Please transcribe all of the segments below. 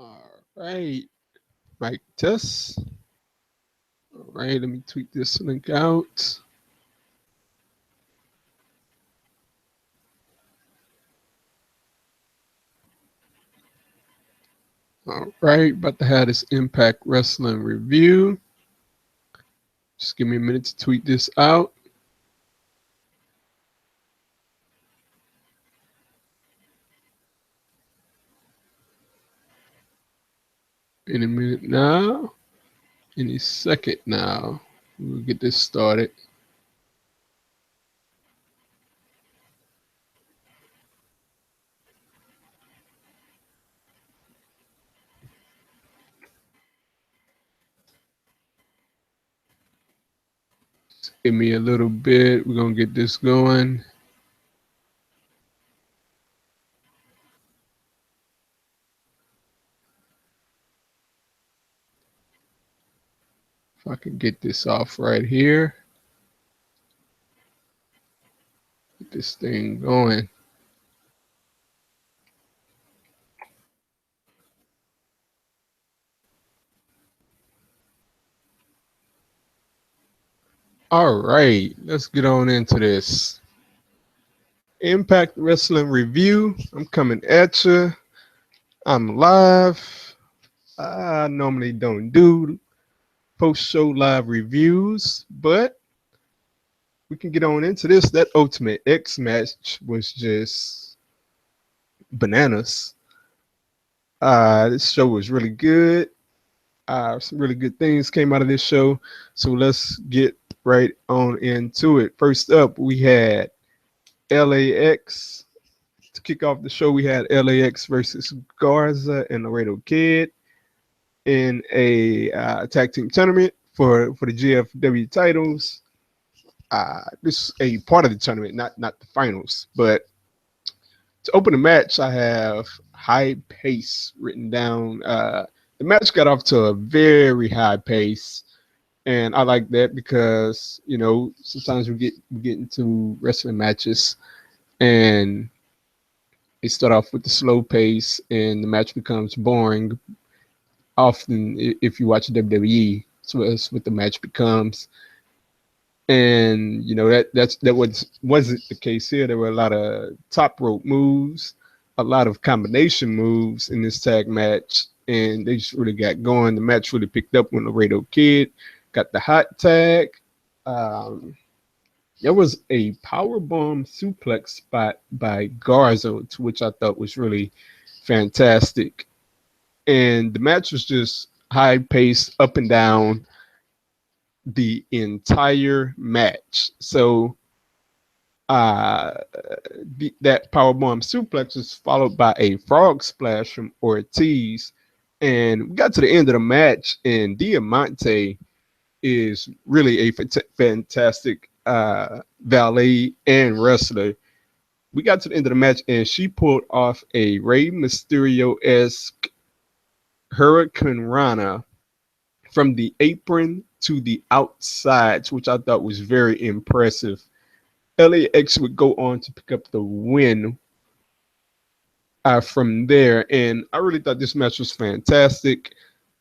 All right, mic test. All right, let me tweet this link out. All right, about to have this Impact Wrestling review. Just give me a minute to tweet this out. Any minute now, any second now. We'll get this started. Just give me a little bit. We're going to get this going. If I can get this off right here, get this thing going. All right, let's get on into this. Impact Wrestling review. I'm coming at you. I'm live. I normally don't do post show live reviews, but we can get on into this. That Ultimate X match was just bananas. This show was really good. Some really good things came out of this show. So let's get right on into it. First up, we had LAX. To kick off the show, we had LAX versus Garza and Laredo Kid in a tag team tournament for the GFW titles. This is a part of the tournament, not the finals. But to open the match, I have high pace written down. The match got off to a very high pace, and I like that because sometimes we get into wrestling matches and they start off with the slow pace and the match becomes boring. Often, if you watch WWE, so that's what the match becomes. And that wasn't the case here. There were a lot of top rope moves, a lot of combination moves in this tag match, and they just really got going. The match really picked up when Laredo Kid got the hot tag. There was a powerbomb suplex spot by Garza, which I thought was really fantastic. And the match was just high pace, up and down the entire match. So that powerbomb suplex was followed by a frog splash from Ortiz. And we got to the end of the match, and Diamante is really a fantastic valet and wrestler. We got to the end of the match, and she pulled off a Rey Mysterio-esque Hurricane Rana from the apron to the outsides, which I thought was very impressive. LAX would go on to pick up the win from there, and I really thought this match was fantastic.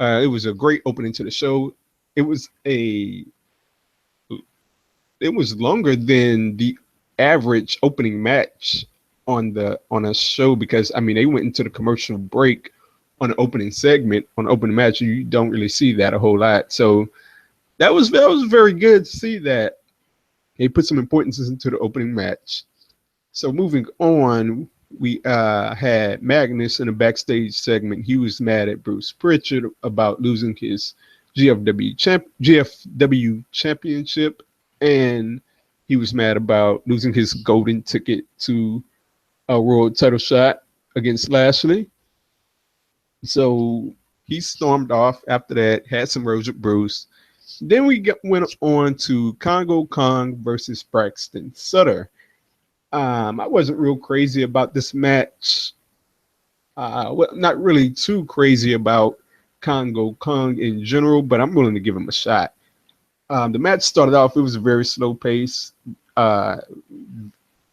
It was a great opening to the show. It was longer than the average opening match on a show because they went into the commercial break on the opening segment on the opening match. You don't really see that a whole lot, so that was very good to see that they put some importance into the opening match. So moving on, we had Magnus in a backstage segment. He was mad at Bruce Pritchard about losing his GFW championship, and he was mad about losing his golden ticket to a world title shot against Lashley. So he stormed off after that, had some words with Bruce. Then went on to Congo Kong versus Braxton Sutter. I wasn't real crazy about this match. Well, not really too crazy about Congo Kong in general, but I'm willing to give him a shot. The match started off, it was a very slow pace. Quite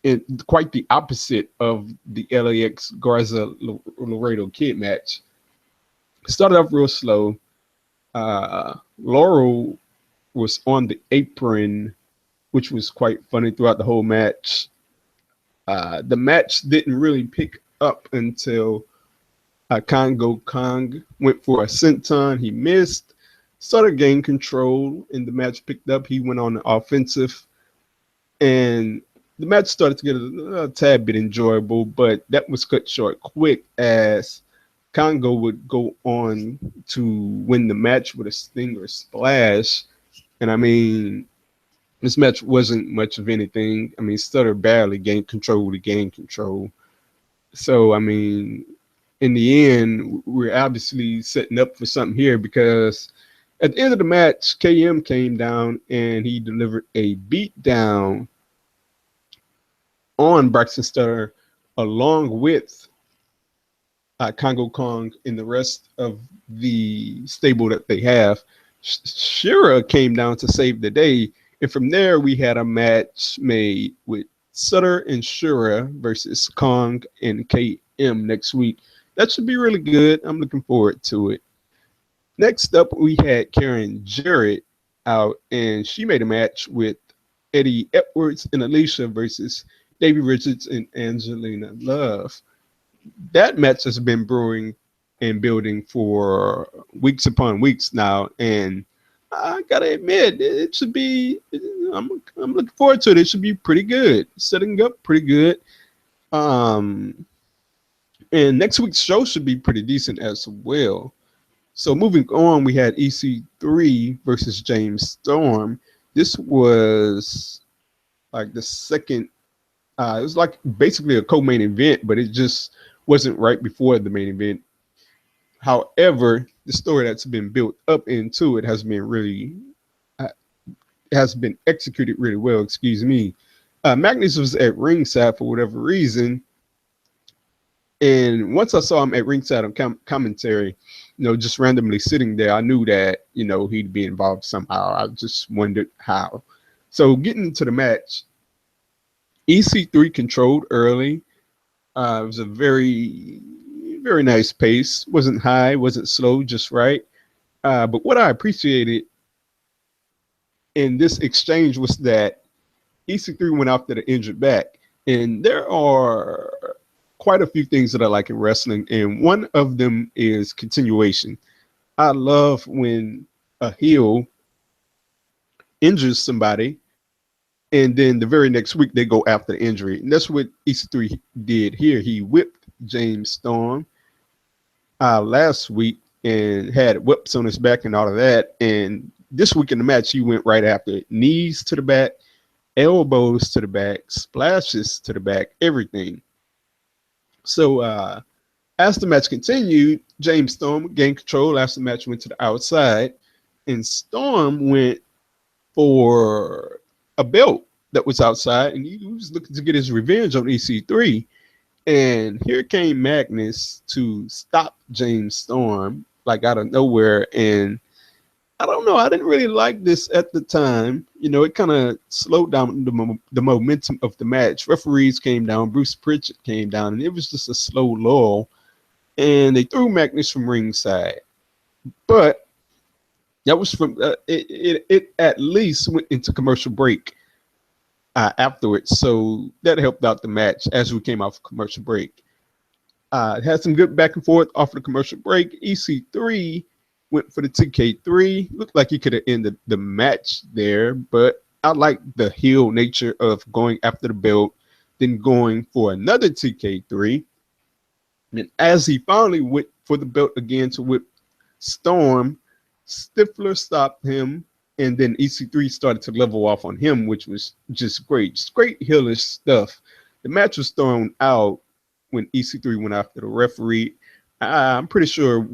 the opposite of the LAX Garza Laredo Kid match. Started off real slow. Laurel was on the apron, which was quite funny throughout the whole match. The match didn't really pick up until Congo Kong went for a senton. He missed, started gaining control, and the match picked up. He went on the offensive, and the match started to get a tad bit enjoyable, but that was cut short quick as Congo would go on to win the match with a Stinger splash. And I mean, this match wasn't much of anything. I mean, Stutter barely gained control to gain control. So, I mean, in the end, we're obviously setting up for something here because at the end of the match, KM came down and he delivered a beatdown on Braxton Stutter along with Congo Kong and the rest of the stable that they have. Shira came down to save the day. And from there, we had a match made with Sutter and Shura versus Kong and KM next week. That should be really good. I'm looking forward to it. Next up, we had Karen Jarrett out, and she made a match with Eddie Edwards and Alicia versus Davey Richards and Angelina Love. That match has been brewing and building for weeks upon weeks now, and I gotta admit, it should be. I'm looking forward to it. It should be pretty good. Setting up pretty good. And next week's show should be pretty decent as well. So moving on, we had EC3 versus James Storm. This was like the second. It was like basically a co-main event, but it just wasn't right before the main event. However, the story that's been built up into it has been really has been executed really well. Excuse me. Magnus was at ringside for whatever reason, and once I saw him at ringside on commentary, just randomly sitting there, I knew that he'd be involved somehow. I just wondered how. So getting into the match, EC3 controlled early. It was a very, very nice pace. Wasn't high, wasn't slow, just right. But what I appreciated in this exchange was that EC3 went after the injured back. And there are quite a few things that I like in wrestling, and one of them is continuation. I love when a heel injures somebody, and then the very next week they go after the injury. And that's what EC3 did here. He whipped James Storm last week and had whips on his back and all of that. And this week in the match, he went right after it. Knees to the back, elbows to the back, splashes to the back, everything. So as the match continued, James Storm gained control. As the match went to the outside, and Storm went for a belt that was outside, and he was looking to get his revenge on EC3. And here came Magnus to stop James Storm, like out of nowhere. And I don't know, I didn't really like this at the time. It kind of slowed down the momentum of the match. Referees came down, Bruce Pritchard came down, and it was just a slow lull. And they threw Magnus from ringside. But that was from it at least went into commercial break afterwards. So that helped out the match as we came off commercial break. It had some good back and forth off the commercial break. EC3 went for the TK3. Looked like he could have ended the match there, but I like the heel nature of going after the belt, then going for another TK3. And as he finally went for the belt again to whip Storm, Stifler stopped him, and then EC3 started to level off on him, which was just great. Just great heelish stuff. The match was thrown out when EC3 went after the referee. I'm pretty sure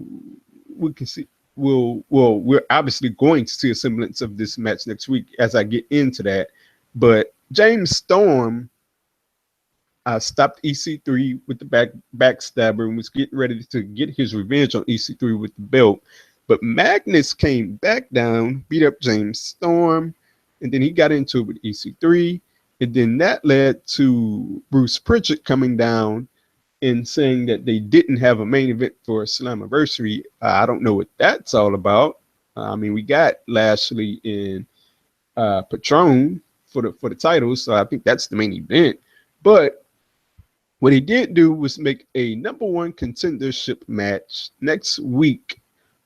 we can see. We're obviously going to see a semblance of this match next week as I get into that. But James Storm stopped EC3 with the backstabber and was getting ready to get his revenge on EC3 with the belt. But Magnus came back down, beat up James Storm, and then he got into it with EC3. And then that led to Bruce Pritchard coming down in saying that they didn't have a main event for Slammiversary. I don't know what that's all about. I mean, we got Lashley and Patron for the titles, so I think that's the main event. But what he did do was make a #1 contendership match next week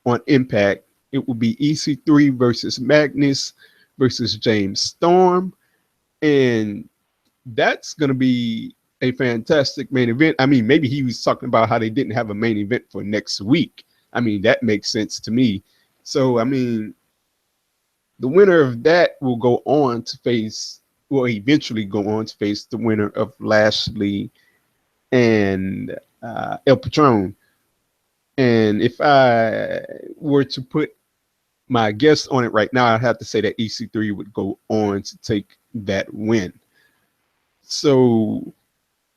on Impact. It will be EC3 versus Magnus versus James Storm, and that's going to be a fantastic main event. I mean, maybe he was talking about how they didn't have a main event for next week. I mean, that makes sense to me. So, I mean, the winner of that will go on to face, will eventually go on to face the winner of Lashley and El Patron. And if I were to put my guess on it right now, I'd have to say that EC3 would go on to take that win. So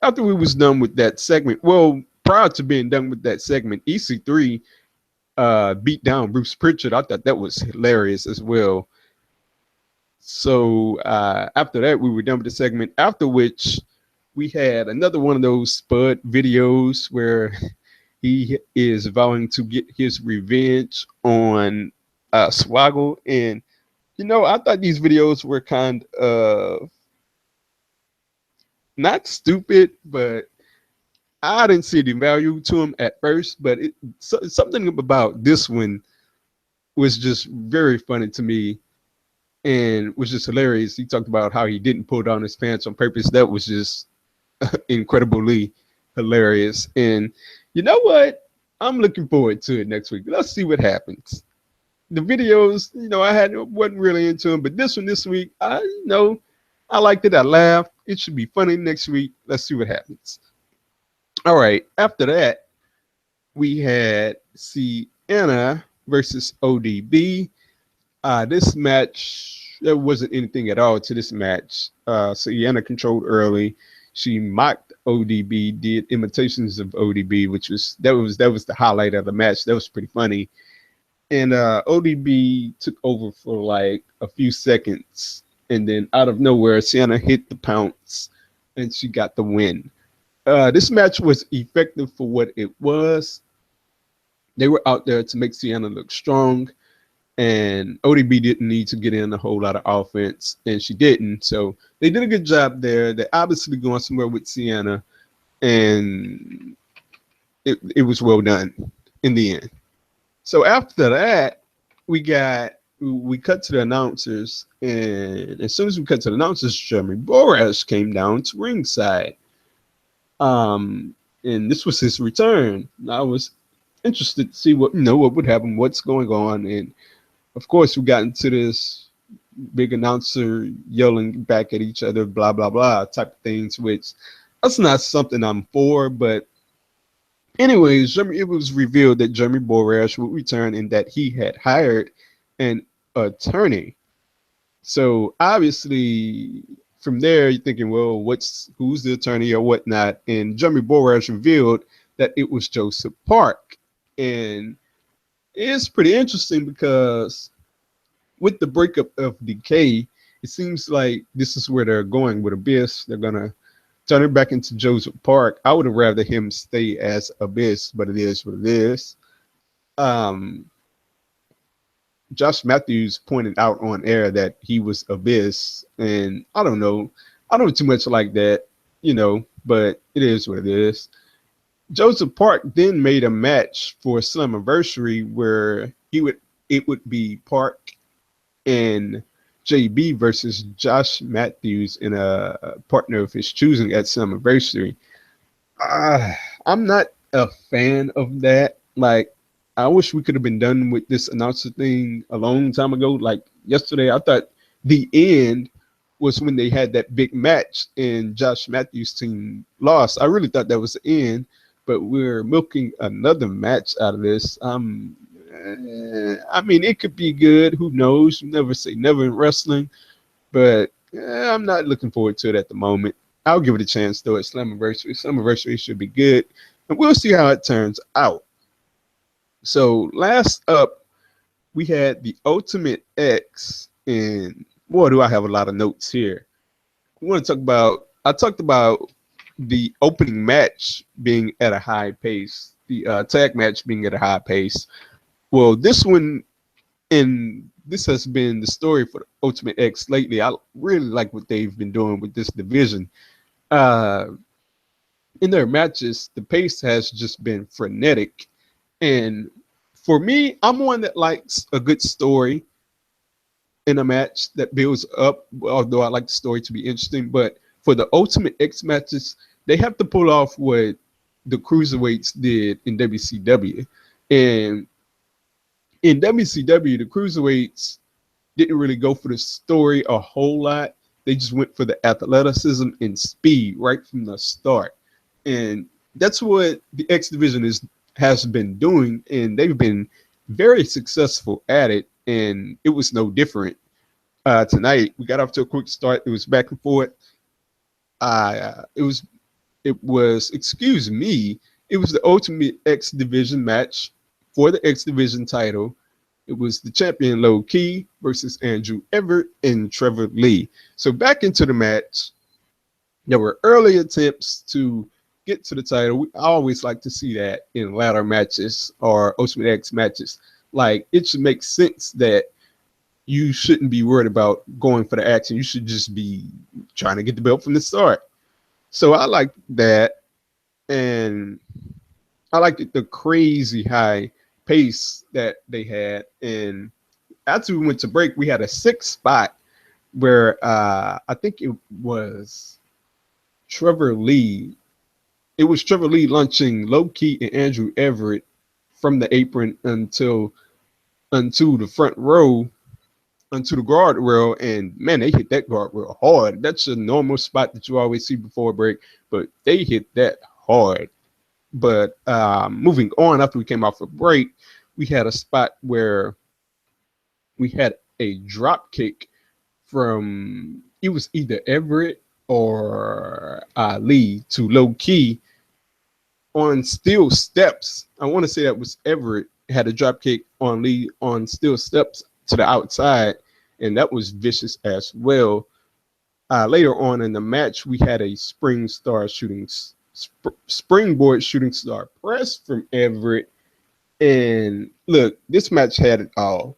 after we was done with that segment, well, prior to being done with that segment, EC3 beat down Bruce Pritchard. I thought that was hilarious as well. So after that, we were done with the segment, after which we had another one of those Spud videos where he is vowing to get his revenge on Swaggle. And, you know, I thought these videos were kind of not stupid, but I didn't see the value to them at first. But something about this one was just very funny to me and was just hilarious. He talked about how he didn't pull down his pants on purpose. That was just incredibly hilarious. And you know what? I'm looking forward to it next week. Let's see what happens. The videos, you know, wasn't really into them, but this one this week, I liked it. I laughed. It should be funny next week. Let's see what happens. All right. After that, we had Sienna versus ODB. This match, there wasn't anything at all to this match. Sienna controlled early. She mocked ODB, did imitations of ODB, which was that was the highlight of the match. That was pretty funny. And ODB took over for like a few seconds, and then out of nowhere, Sienna hit the pounce, and she got the win. This match was effective for what it was. They were out there to make Sienna look strong, and ODB didn't need to get in a whole lot of offense, and she didn't. So they did a good job there. They're obviously going somewhere with Sienna, and it was well done in the end. So after that, we cut to the announcers, and as soon as we cut to the announcers, Jeremy Borash came down to ringside. And this was his return. I was interested to see what would happen, what's going on, and of course we got into this big announcer yelling back at each other, blah blah blah type of things, which that's not something I'm for. But anyways, it was revealed that Jeremy Borash would return and that he had hired an attorney. So obviously from there you're thinking, well, who's the attorney or whatnot? And Jeremy Borash revealed that it was Joseph Park. And it's pretty interesting because with the breakup of Decay, it seems like this is where they're going with Abyss. They're gonna turn it back into Joseph Park. I would have rather him stay as Abyss, but it is what it is. Josh Matthews pointed out on air that he was Abyss, and I don't know too much like that, but it is what it is. Joseph Park then made a match for Slammiversary where it would be Park and JB versus Josh Matthews in a partner of his choosing at Slammiversary. I'm not a fan of that. Like, I wish we could have been done with this announcer thing a long time ago. Like yesterday, I thought the end was when they had that big match and Josh Matthews' team lost. I really thought that was the end, but we're milking another match out of this. I mean, it could be good. Who knows? You never say never in wrestling, but I'm not looking forward to it at the moment. I'll give it a chance though at Slammiversary. Slammiversary should be good, and we'll see how it turns out. So last up, we had the Ultimate X, and boy, do I have a lot of notes here. I talked about the opening match being at a high pace, the tag match being at a high pace. Well, this one, and this has been the story for the Ultimate X lately. I really like what they've been doing with this division. Uh, in their matches, the pace has just been frenetic. And for me, I'm one that likes a good story in a match that builds up, although I like the story to be interesting. But for the Ultimate X matches, they have to pull off what the Cruiserweights did in WCW. And in WCW, the Cruiserweights didn't really go for the story a whole lot. They just went for the athleticism and speed right from the start. And that's what the X Division has been doing, and they've been very successful at it, and it was no different. Tonight, we got off to a quick start. It was back and forth. Excuse me, it was the Ultimate X Division match for the X Division title. It was the champion Low Ki versus Andrew Everett and Trevor Lee. So back into the match, there were early attempts to get to the title. I always like to see that in ladder matches or Ultimate X matches. Like, it should make sense that you shouldn't be worried about going for the action. You should just be trying to get the belt from the start. So I like that. And I liked the crazy high pace that they had. And after we went to break, we had a 6 spot where I think it was Trevor Lee. It was Trevor Lee launching Low Ki and Andrew Everett from the apron onto the front row, onto the guardrail, and man, they hit that guardrail hard. That's a normal spot that you always see before a break, but they hit that hard. But moving on, after we came off a break, we had a spot where we had a drop kick from, it was either Everett or Lee to Low Ki on steel steps. I want to say that was Everett had a drop kick on Lee on steel steps to the outside, and that was vicious as well. Later on in the match, we had a springboard shooting star press from Everett. And look, this match had it all.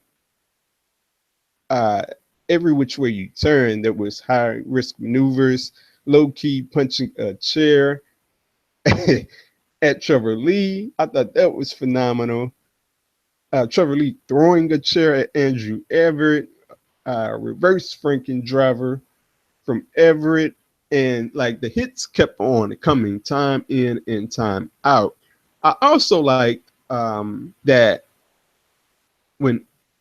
Every which way you turn, there was high risk maneuvers, Low Ki punching a chair at Trevor Lee. I thought that was phenomenal. Trevor Lee throwing a chair at Andrew Everett, reverse Franken driver from Everett, and like the hits kept on coming time in and time out. I also liked that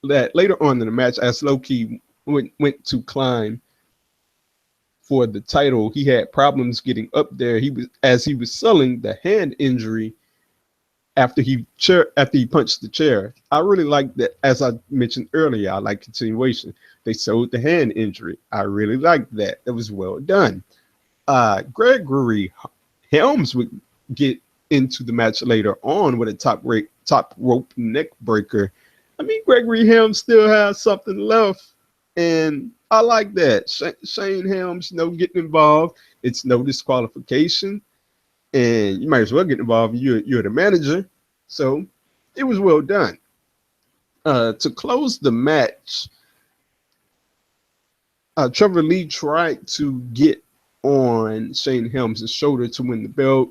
later on in the match, as Low Ki went to climb for the title, he had problems getting up there. He was selling the hand injury after he punched the chair. I really like that. As I mentioned earlier, I like continuation. They sold the hand injury. I really liked that. That was well done. Gregory Helms would get into the match later on with a top rope neck breaker. I mean, Gregory Helms still has something left, and I like that. Shane Helms, getting involved. It's no disqualification, and you might as well get involved. You're the manager, so it was well done. To close the match, Trevor Lee tried to get on Shane Helms' shoulder to win the belt,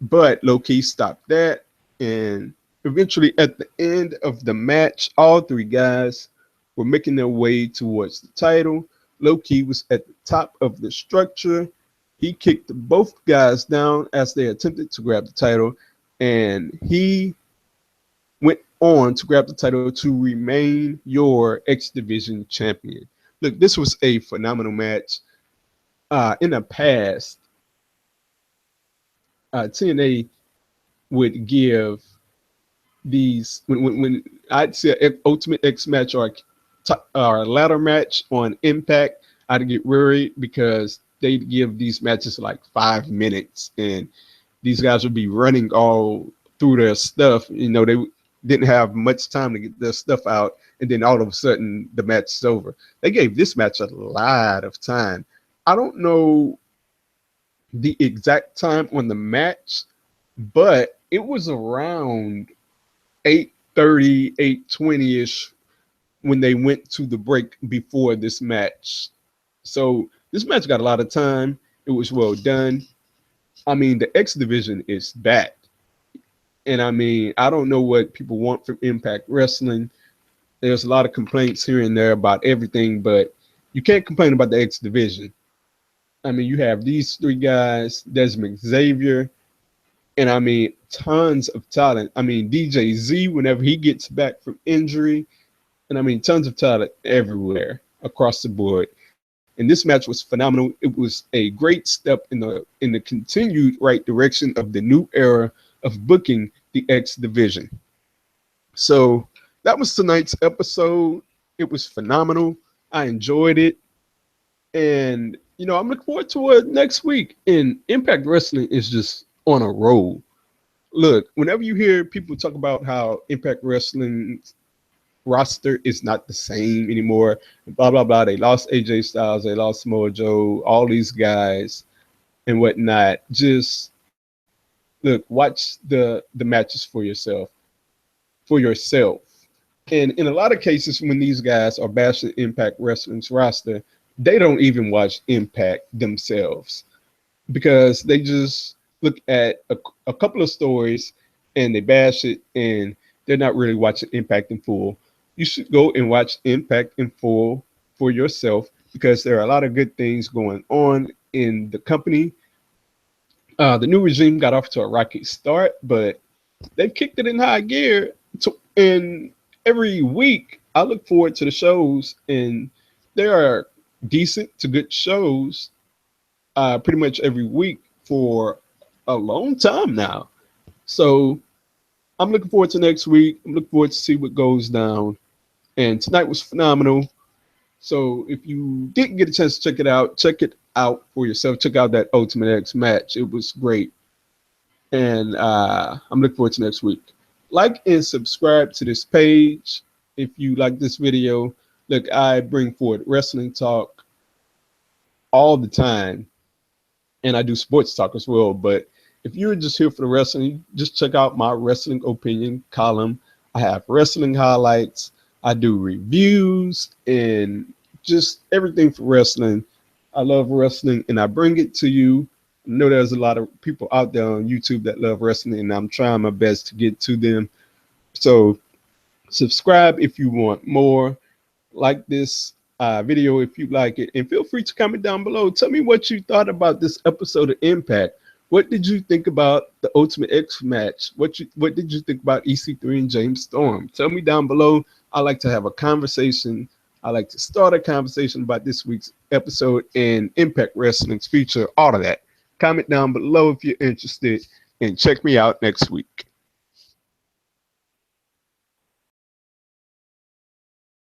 but Low Ki stopped that, and eventually at the end of the match, all three guys were making their way towards the title. Low Ki was at the top of the structure. He kicked both guys down as they attempted to grab the title, and he went on to grab the title to remain your X Division champion. Look, this was a phenomenal match. In the past, TNA would give these, when I'd say an Ultimate X match or a ladder match on Impact, I'd get worried because they'd give these matches like 5 minutes, and these guys would be running all through their stuff. They didn't have much time to get their stuff out, and then all of a sudden the match is over. They gave this match a lot of time. I don't know the exact time on the match, but it was around 8:30, 8:20ish when they went to the break before this match. So this match got a lot of time. It was well done. I mean, the X division is back. And I mean, I don't know what people want from Impact Wrestling. There's a lot of complaints here and there about everything, but you can't complain about the X division. I mean, you have these three guys, Desmond Xavier, and I mean, tons of talent. I mean, DJ Z, whenever he gets back from injury, and I mean, tons of talent everywhere across the board. And this match was phenomenal. It was a great step in the continued right direction of the new era of booking the X division. So that was tonight's episode. It was phenomenal. I enjoyed it. And, you know, I'm looking forward to it next week. And Impact Wrestling is just on a roll. Look, whenever you hear people talk about how Impact Wrestling roster is not the same anymore, blah, blah, blah, they lost AJ Styles, they lost Samoa Joe, all these guys and whatnot, just look, watch the matches for yourself. And in a lot of cases, when these guys are bashing Impact Wrestling's roster, they don't even watch Impact themselves because they just look at a couple of stories and they bash it and they're not really watching Impact in full. You should go and watch Impact in full for yourself because there are a lot of good things going on in the company. The new regime got off to a rocky start, but they've kicked it in high gear. And every week, I look forward to the shows, and there are decent to good shows pretty much every week for a long time now. So I'm looking forward to next week. I'm looking forward to see what goes down. And tonight was phenomenal. So if you didn't get a chance to check it out for yourself. Check out that Ultimate X match. It was great. And I'm looking forward to next week. Like and subscribe to this page if you like this video. Look, I bring forward wrestling talk all the time. And I do sports talk as well. But if you're just here for the wrestling, just check out my wrestling opinion column. I have wrestling highlights. I do reviews and just everything for wrestling. I love wrestling and I bring it to you. I know there's a lot of people out there on YouTube that love wrestling and I'm trying my best to get to them. So subscribe if you want more. Like this video if you like it, and feel free to comment down below. Tell me what you thought about this episode of Impact. What did you think about the Ultimate X match? What did you think about EC3 and James Storm? Tell me down below. I like to have a conversation. I like to start a conversation about this week's episode and Impact Wrestling's future, all of that. Comment down below if you're interested, and check me out next week.